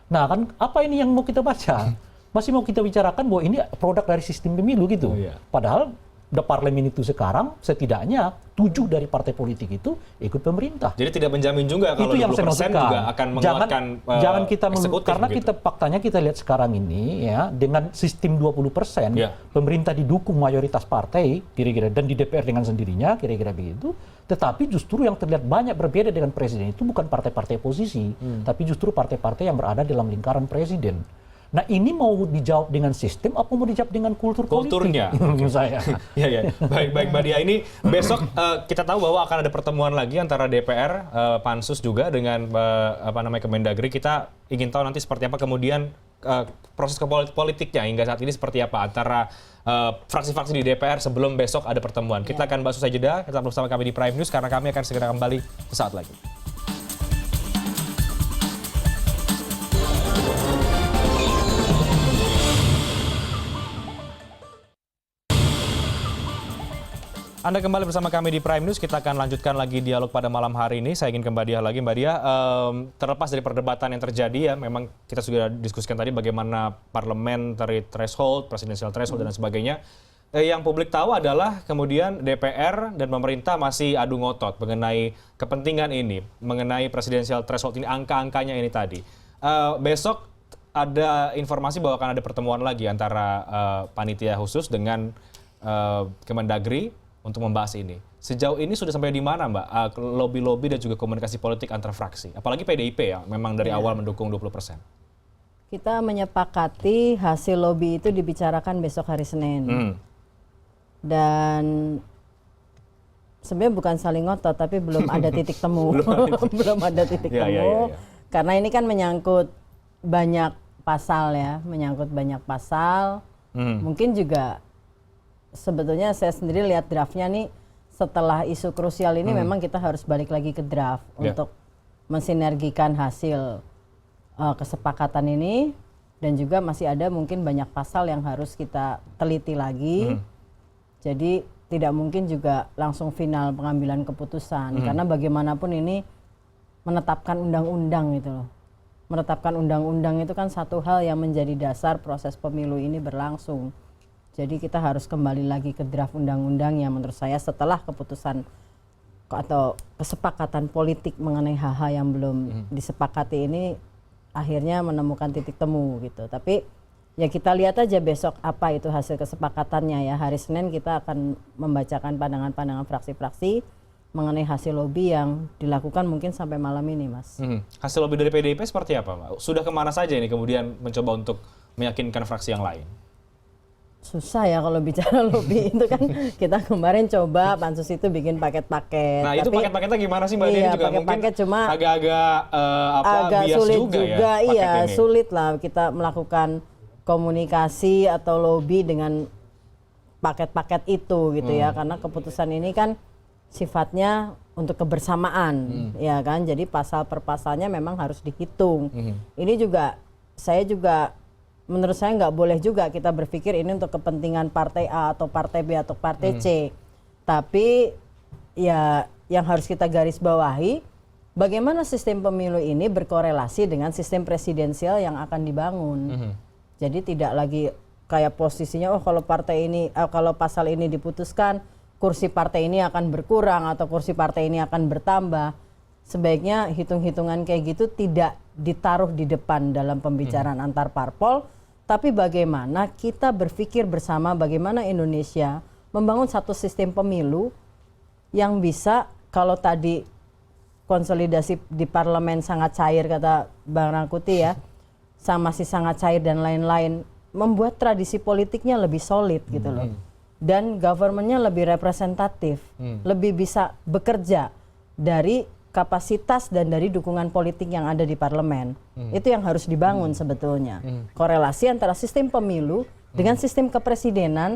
Nah kan apa ini yang mau kita baca? Masih mau kita bicarakan bahwa ini produk dari sistem pemilu gitu. Padahal the parlemen itu sekarang setidaknya 7 dari partai politik itu ikut pemerintah. Jadi tidak menjamin juga kalau itu 20% juga akan menguatkan jangan kita karena gitu. kita faktanya kita lihat sekarang ini ya dengan sistem 20% pemerintah didukung mayoritas partai kira-kira dan di DPR dengan sendirinya kira-kira begitu. Tetapi justru yang terlihat banyak berbeda dengan presiden itu bukan partai-partai oposisi, tapi justru partai-partai yang berada dalam lingkaran presiden. Nah ini mau dijawab dengan sistem apa mau dijawab dengan kulturnya menurut saya. Baik Mbak Dia, ini besok kita tahu bahwa akan ada pertemuan lagi antara DPR, Pansus juga dengan Kemendagri. Kita ingin tahu nanti seperti apa kemudian proses politiknya hingga saat ini seperti apa antara fraksi-fraksi di DPR sebelum besok ada pertemuan. Kita akan bahas usai jeda, tetap bersama kami di Prime News karena kami akan segera kembali sesaat lagi. Anda kembali bersama kami di Prime News. Kita akan lanjutkan lagi dialog pada malam hari ini. Saya ingin ke Mbak Dia lagi. Mbak Dia, terlepas dari perdebatan yang terjadi ya, memang kita sudah diskusikan tadi bagaimana parliamentary threshold, presidential threshold dan sebagainya. Yang publik tahu adalah kemudian DPR dan pemerintah masih adu ngotot mengenai kepentingan ini, mengenai presidential threshold ini, angka-angkanya ini tadi. Besok ada informasi bahwa akan ada pertemuan lagi antara panitia khusus dengan Kemendagri untuk membahas ini. Sejauh ini sudah sampai di mana, Mbak, lobby-lobby dan juga komunikasi politik antar fraksi? Apalagi PDIP ya, memang dari awal mendukung 20%. Kita menyepakati hasil lobby itu dibicarakan besok hari Senin. Dan sebenarnya bukan saling ngotot, tapi belum ada titik temu. Belum ada titik temu. Karena ini kan menyangkut banyak pasal ya, menyangkut banyak pasal. Mungkin juga sebetulnya saya sendiri lihat draftnya nih, setelah isu krusial ini memang kita harus balik lagi ke draft untuk mensinergikan hasil kesepakatan ini, dan juga masih ada mungkin banyak pasal yang harus kita teliti lagi. Jadi tidak mungkin juga langsung final pengambilan keputusan, karena bagaimanapun ini menetapkan undang-undang gitu loh. Menetapkan undang-undang itu kan satu hal yang menjadi dasar proses pemilu ini berlangsung. Jadi kita harus kembali lagi ke draft undang-undang yang menurut saya setelah keputusan atau kesepakatan politik mengenai hal-hal yang belum disepakati ini akhirnya menemukan titik temu gitu. Tapi ya kita lihat aja besok apa itu hasil kesepakatannya ya. Hari Senin kita akan membacakan pandangan-pandangan fraksi-fraksi mengenai hasil lobby yang dilakukan mungkin sampai malam ini, Mas. Hasil lobby dari PDIP seperti apa, Mbak? Sudah kemana saja ini kemudian mencoba untuk meyakinkan fraksi yang lain? Susah ya kalau bicara lobby itu kan. Kita kemarin coba pansus itu bikin paket-paket. Nah, itu paket-paketnya gimana sih, Mbak? Iya, Ini juga paket-paket cuma agak bias sulit juga ya, iya, paket ini. sulit lah kita melakukan komunikasi atau lobby dengan paket-paket itu gitu ya, karena keputusan ini kan sifatnya untuk kebersamaan ya kan, jadi pasal per pasalnya memang harus dihitung. Ini juga saya juga menurut saya nggak boleh juga kita berpikir ini untuk kepentingan partai A atau partai B atau partai C. Tapi ya yang harus kita garis bawahi, bagaimana sistem pemilu ini berkorelasi dengan sistem presidensial yang akan dibangun. Jadi tidak lagi kayak posisinya, oh kalau partai ini, kalau pasal ini diputuskan, kursi partai ini akan berkurang atau kursi partai ini akan bertambah. Sebaiknya hitung-hitungan kayak gitu tidak ditaruh di depan dalam pembicaraan antar parpol, tapi bagaimana kita berpikir bersama bagaimana Indonesia membangun satu sistem pemilu yang bisa, kalau tadi konsolidasi di parlemen sangat cair kata Bang Rangkuti ya, masih sangat cair dan lain-lain, membuat tradisi politiknya lebih solid gitu loh. Dan governmentnya lebih representatif, lebih bisa bekerja dari kapasitas dan dari dukungan politik yang ada di parlemen. Itu yang harus dibangun sebetulnya. Korelasi antara sistem pemilu dengan sistem kepresidenan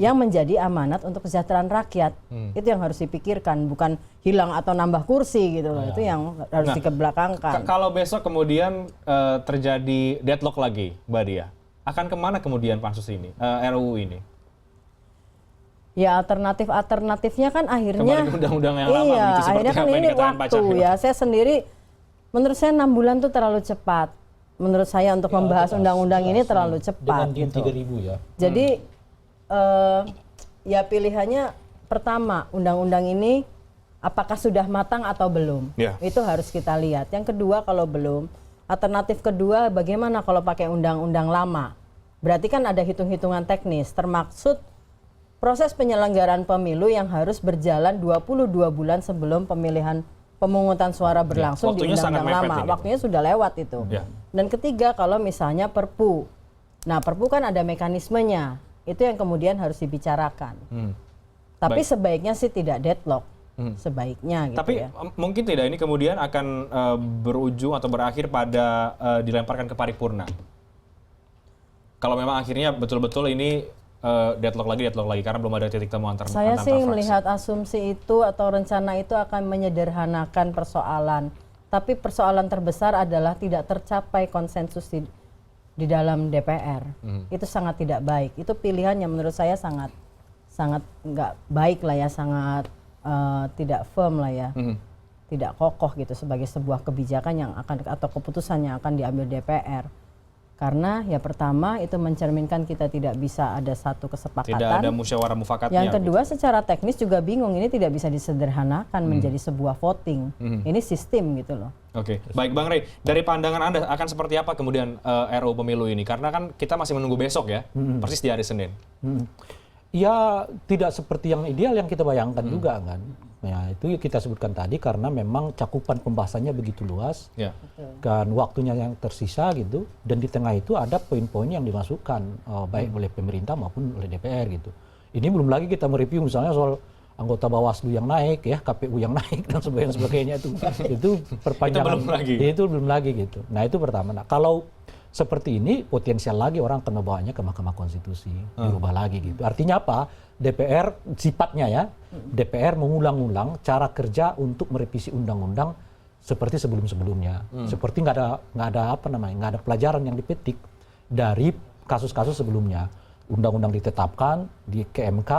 yang menjadi amanat untuk kesejahteraan rakyat. Itu yang harus dipikirkan, bukan hilang atau nambah kursi gitu loh. Itu yang harus dikebelakangkan. Kalau besok kemudian terjadi deadlock lagi, Mbak Dia, akan kemana kemudian pansus ini, RUU ini? Ya alternatifnya kan akhirnya kembali ke undang-undang yang lama, begitu, seperti akhirnya kan apa yang ini dikatakan Pak waktu Cahyo. ya. Saya sendiri, menurut saya 6 bulan tuh terlalu cepat. Menurut saya untuk membahas undang-undang ini terlalu cepat. Dengan Gitu. 3.000 ya. Jadi ya pilihannya pertama, undang-undang ini apakah sudah matang atau belum? Ya. Itu harus kita lihat. Yang kedua, kalau belum, alternatif kedua bagaimana kalau pakai undang-undang lama? Berarti kan ada hitung-hitungan teknis, termaksud proses penyelenggaraan pemilu yang harus berjalan 22 bulan sebelum pemungutan suara berlangsung di undang-undang lama. Waktunya sudah lewat itu. Ya. Dan ketiga, kalau misalnya Perpu. Nah, Perpu kan ada mekanismenya. Itu yang kemudian harus dibicarakan. Tapi sebaiknya sih tidak deadlock. Sebaiknya gitu. Tapi ya. Mungkin tidak ini kemudian akan berujung atau berakhir pada dilemparkan ke paripurna. Kalau memang akhirnya betul-betul ini deadlock lagi karena belum ada titik temu antar Saya antar sih fraksi. melihat asumsi itu atau rencana itu akan menyederhanakan persoalan. Tapi persoalan terbesar adalah tidak tercapai konsensus di dalam DPR. Itu sangat tidak baik. Itu pilihan yang menurut saya sangat nggak baik lah ya, sangat tidak firm lah ya, tidak kokoh gitu sebagai sebuah kebijakan yang akan atau keputusan yang akan diambil DPR. Karena ya pertama itu mencerminkan kita tidak bisa ada satu kesepakatan. Tidak ada musyawarah mufakatnya. Yang kedua secara teknis juga bingung, ini tidak bisa disederhanakan menjadi sebuah voting. Ini sistem gitu loh. Oke, baik Bang Rey, dari pandangan Anda akan seperti apa kemudian RUU pemilu ini? Karena kan kita masih menunggu besok ya, persis di hari Senin. Ya tidak seperti yang ideal yang kita bayangkan juga kan. Ya itu kita sebutkan tadi karena memang cakupan pembahasannya begitu luas, Ya. kan waktunya yang tersisa gitu, dan di tengah itu ada poin-poin yang dimasukkan baik oleh pemerintah maupun oleh DPR gitu. Ini belum lagi kita mereview misalnya soal anggota Bawaslu yang naik ya, KPU yang naik dan sebagainya itu perpanjangan. Itu belum lagi gitu. Nah itu pertama. Nah kalau seperti ini potensial lagi orang akan membawanya ke Mahkamah Konstitusi, dirubah lagi gitu. Artinya apa? DPR sifatnya ya, DPR mengulang-ulang cara kerja untuk merevisi undang-undang seperti sebelum-sebelumnya. Seperti nggak ada pelajaran yang dipetik dari kasus-kasus sebelumnya. Undang-undang ditetapkan di KMK,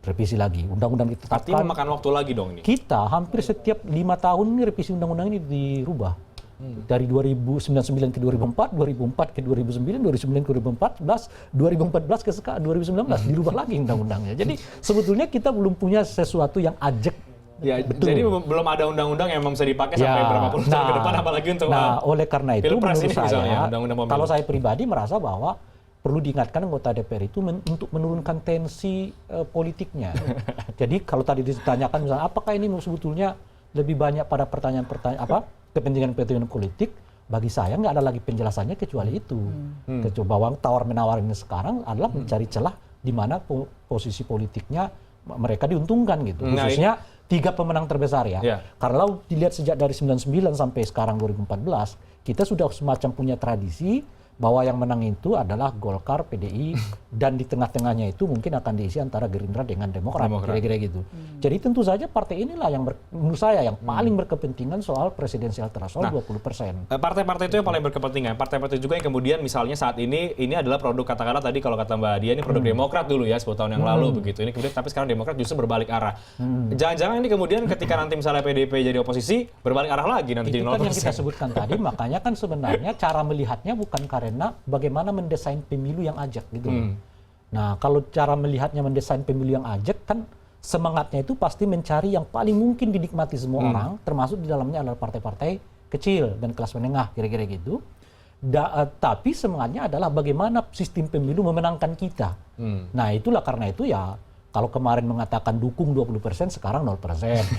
revisi lagi. Undang-undang ditetapkan. Artinya memakan waktu lagi dong ini. Kita hampir setiap 5 tahun ini revisi undang-undang ini dirubah. Dari 2099 ke 2004, 2004 ke 2009, 2009 ke 2014, 2014 ke 2019 dirubah lagi undang-undangnya. Jadi sebetulnya kita belum punya sesuatu yang ajek. Ya, betul. jadi belum ada undang-undang yang memang bisa dipakai sampai berapa puluh tahun ke depan, apalagi untuk oleh karena itu Pilpres menurut ini misalnya, saya, undang-undang pemilu. kalau saya pribadi merasa bahwa perlu diingatkan anggota DPR itu untuk menurunkan tensi politiknya. Jadi kalau tadi ditanyakan misalnya apakah ini sebetulnya lebih banyak pada pertanyaan-pertanyaan kepentingan politik, bagi saya nggak ada lagi penjelasannya kecuali itu. Bahwa tawar-menawar ini sekarang adalah mencari celah di mana posisi politiknya mereka diuntungkan gitu. Khususnya 3 pemenang terbesar ya. Kalau dilihat sejak dari 99 sampai sekarang 2014, kita sudah semacam punya tradisi bahwa yang menang itu adalah Golkar, PDI, dan di tengah-tengahnya itu mungkin akan diisi antara Gerindra dengan Demokrat. Kira-kira gitu. Jadi tentu saja partai inilah yang menurut saya yang paling berkepentingan soal presidensial threshold 20%. Partai-partai itu yang paling berkepentingan. Partai-partai juga yang kemudian misalnya saat ini adalah produk, katakanlah tadi kalau kata Mbak Dia ini produk Demokrat dulu ya 10 tahun yang lalu begitu. Ini kemudian tapi sekarang Demokrat justru berbalik arah. Jangan-jangan ini kemudian ketika nanti misalnya PDIP jadi oposisi berbalik arah lagi nanti Itu jadi 0%. kan yang kita sebutkan tadi, makanya kan sebenarnya cara melihatnya bukan karena bagaimana mendesain pemilu yang ajak gitu. Nah, kalau cara melihatnya mendesain pemilu yang ajak kan semangatnya itu pasti mencari yang paling mungkin dinikmati semua orang, termasuk di dalamnya adalah partai-partai kecil dan kelas menengah, kira-kira gitu. Tapi semangatnya adalah bagaimana sistem pemilu memenangkan kita. Nah, itulah karena itu ya kalau kemarin mengatakan dukung 20%, sekarang 0%.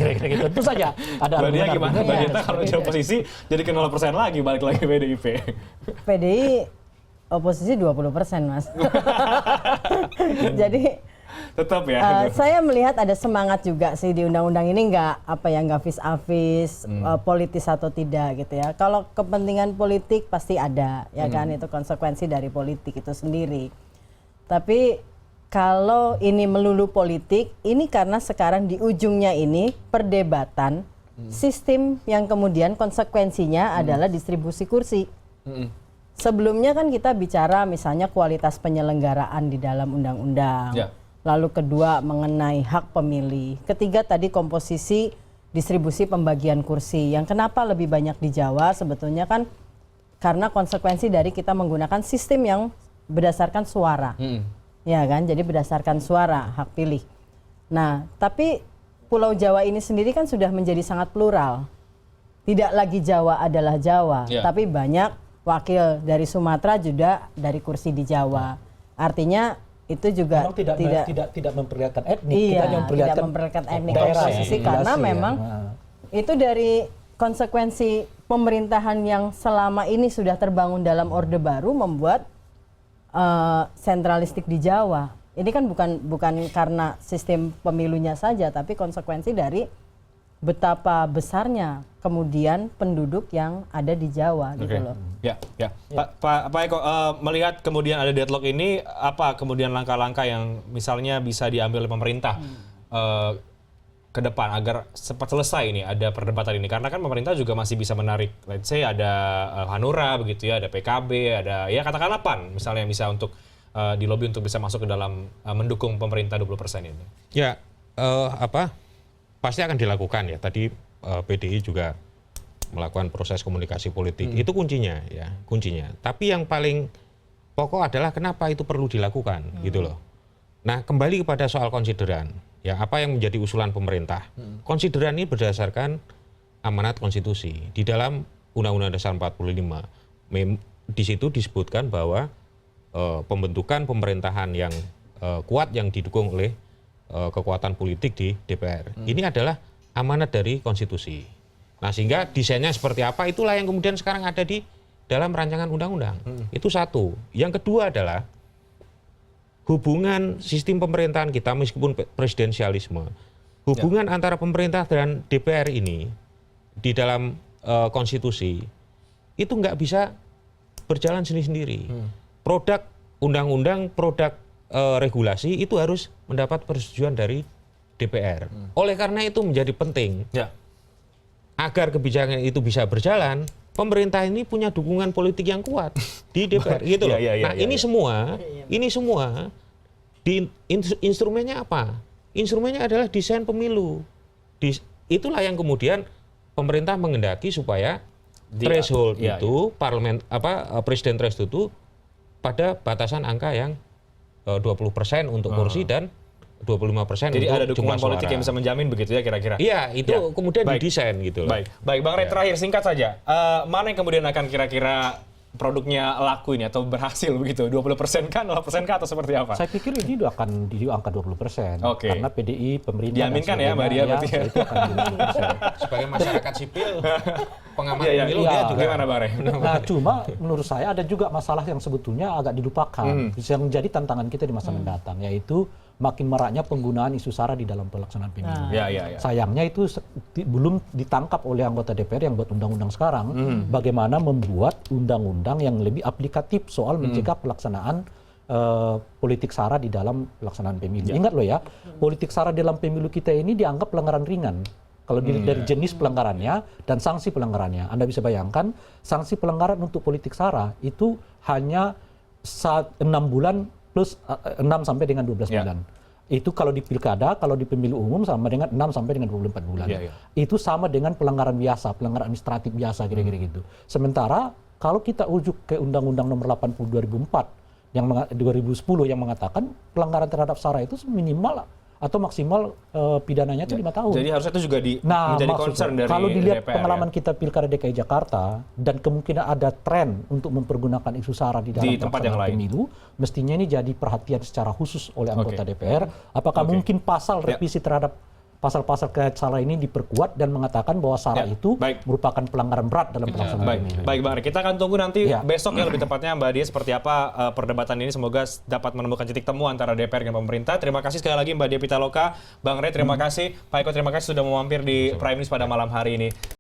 Kira-kira gitu. Tentu saja ada Dia gimana? Mbak Dita kalau jadi beda. oposisi jadi ke 0% lagi, balik lagi PDIP. PDI oposisi 20%, Mas. Jadi Tetap ya. saya melihat ada semangat juga sih di undang-undang ini, nggak vis-a-vis politis atau tidak gitu ya. Kalau kepentingan politik pasti ada ya kan, itu konsekuensi dari politik itu sendiri. Tapi kalau ini melulu politik, ini karena sekarang di ujungnya ini perdebatan sistem yang kemudian konsekuensinya adalah distribusi kursi. Sebelumnya kan kita bicara misalnya kualitas penyelenggaraan di dalam undang-undang. Lalu kedua mengenai hak pemilih. Ketiga tadi komposisi distribusi pembagian kursi. Yang kenapa lebih banyak di Jawa sebetulnya kan karena konsekuensi dari kita menggunakan sistem yang berdasarkan suara. Ya kan, jadi berdasarkan suara, hak pilih. Nah, tapi Pulau Jawa ini sendiri kan sudah menjadi sangat plural. Tidak lagi Jawa adalah Jawa, tapi banyak wakil dari Sumatera juga dari kursi di Jawa. Artinya itu juga tidak memperlihatkan etnik, iya, kita tidak memperlihatkan etnik daerah komposisi karena memang itu dari konsekuensi pemerintahan yang selama ini sudah terbangun dalam Orde Baru membuat sentralistik di Jawa. Ini kan bukan karena sistem pemilunya saja, tapi konsekuensi dari betapa besarnya kemudian penduduk yang ada di Jawa gitu loh. Ya. Pak Eko, melihat kemudian ada deadlock ini, apa kemudian langkah-langkah yang misalnya bisa diambil oleh pemerintah ke depan agar cepat selesai ini, ada perdebatan ini? Karena kan pemerintah juga masih bisa menarik, let's say ada Hanura begitu ya, ada PKB, ada ya katakanlah PAN misalnya yang bisa untuk dilobi untuk bisa masuk ke dalam mendukung pemerintah 20% ini. Ya, pasti akan dilakukan ya. Tadi PDI juga melakukan proses komunikasi politik. Itu kuncinya ya, kuncinya. Tapi yang paling pokok adalah kenapa itu perlu dilakukan gitu loh. Nah, kembali kepada soal konsideran. Ya, apa yang menjadi usulan pemerintah? Konsideran ini berdasarkan amanat konstitusi. Di dalam Undang-Undang Dasar 45, di situ disebutkan bahwa pembentukan pemerintahan yang kuat yang didukung oleh kekuatan politik di DPR. Ini adalah amanat dari konstitusi. Nah, sehingga desainnya seperti apa itulah yang kemudian sekarang ada di dalam rancangan undang-undang. Itu satu. Yang kedua adalah hubungan sistem pemerintahan kita meskipun presidensialisme, hubungan antara pemerintah dan DPR ini di dalam konstitusi itu nggak bisa berjalan sendiri-sendiri. Produk undang-undang, produk regulasi itu harus mendapat persetujuan dari DPR. Oleh karena itu menjadi penting agar kebijakan itu bisa berjalan, pemerintah ini punya dukungan politik yang kuat di DPR gitu loh. Nah, ini semua di instrumennya apa? Instrumennya adalah desain pemilu. Itulah yang kemudian pemerintah menghendaki supaya threshold itu presiden threshold itu pada batasan angka yang 20% untuk kursi dan 25% Jadi untuk ada dukungan jumlah suara. politik yang bisa menjamin begitu ya kira-kira. Iya, itu kemudian didesain gitu loh. Baik, Bang Rey, terakhir singkat saja. Mana yang kemudian akan kira-kira produknya laku ini atau berhasil begitu? 20% kan, 0% kah atau seperti apa? Saya pikir ini akan di angka 20%. Oke. Karena PDI, pemerintah Diaminkan ya, Mbak Dia, berarti ya? itu akan di 20%. Sebagai masyarakat sipil, pengamat Iya, pemilu iya. dia juga Gimana, Bang Rey? Nah, cuma menurut saya ada juga masalah yang sebetulnya agak dilupakan, yang menjadi tantangan kita di masa mendatang, yaitu makin maraknya penggunaan isu SARA di dalam pelaksanaan pemilu. Ya. Sayangnya itu belum ditangkap oleh anggota DPR yang buat undang-undang sekarang, bagaimana membuat undang-undang yang lebih aplikatif soal mencegah pelaksanaan politik SARA di dalam pelaksanaan pemilu. Ingat loh ya, politik SARA dalam pemilu kita ini dianggap pelanggaran ringan. Kalau dari jenis pelanggarannya dan sanksi pelanggarannya, Anda bisa bayangkan sanksi pelanggaran untuk politik SARA itu hanya 6 bulan plus 6 sampai dengan 12 bulan. Itu kalau di pilkada, kalau di pemilu umum sama dengan 6 sampai dengan 24 bulan. Itu sama dengan pelanggaran biasa, pelanggaran administratif biasa kira-kira gitu. Sementara kalau kita ujuk ke Undang-Undang Nomor 80 2004 2010 yang mengatakan pelanggaran terhadap SARA itu minimal atau maksimal pidananya itu 5 tahun. Jadi harusnya itu juga menjadi concern dari kalau dilihat DPR, pengalaman kita pilkada DKI Jakarta dan kemungkinan ada tren untuk mempergunakan isu SARA di dalam tempat yang lain. pemilu, mestinya ini jadi perhatian secara khusus oleh anggota DPR. Apakah mungkin pasal revisi terhadap pasal-pasal kait SARA ini diperkuat dan mengatakan bahwa SARA itu merupakan pelanggaran berat dalam pelaksanaan pemilu. Baik, Bang Rey. Kita akan tunggu nanti besok ya lebih tepatnya Mbak Dia seperti apa perdebatan ini. Semoga dapat menemukan titik temu antara DPR dan pemerintah. Terima kasih sekali lagi Mbak Dia Pitaloka. Bang Rey, terima kasih. Pak Eko, terima kasih sudah mampir di Prime News pada malam hari ini.